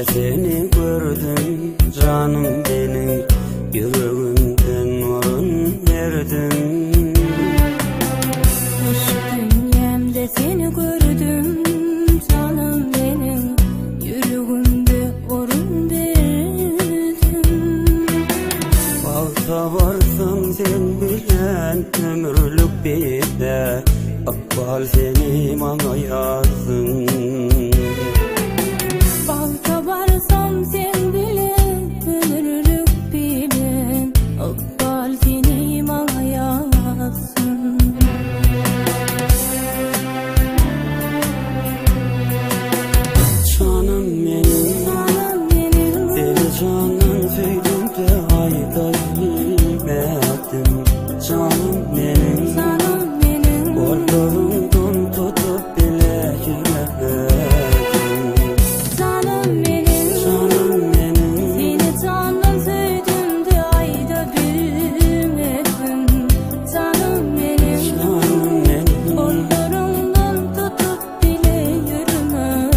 Düşümde seni gördüm canım benim, yüreğimden nurun verdin. Düş dünyamda seni gördüm canım benim, yüreğimde orun verdin. Balta varsam sen bilen ömürlük bir de akbal seni bana yazdın. Balta varsam sen bilen ömürlük bilen akbal seni bana yazsın. Canım benim, seni canım söyledim de ayda bilmedim. Canım benim, kollarımdan tutup bile yürümedim. Canım benim, seni candan sevdim de ayda bilmedim. Canım benim, kollarımdan tutup bile yürümedim.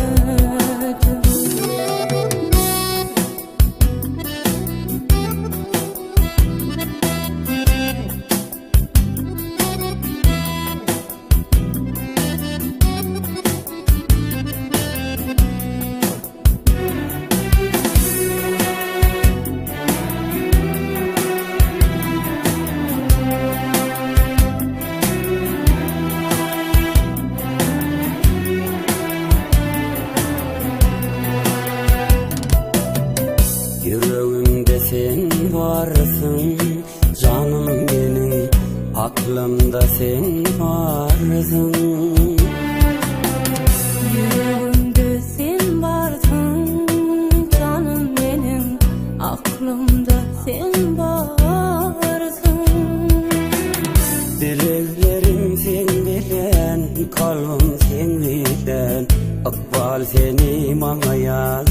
Yüreğimde sen varsın canım benim, aklımda sen varsın. Yüreğimde sen varsın canım benim, aklımda sen varsın. Dileklerim sen bilen, kalbim sen bilen, akbal seni bana yaz.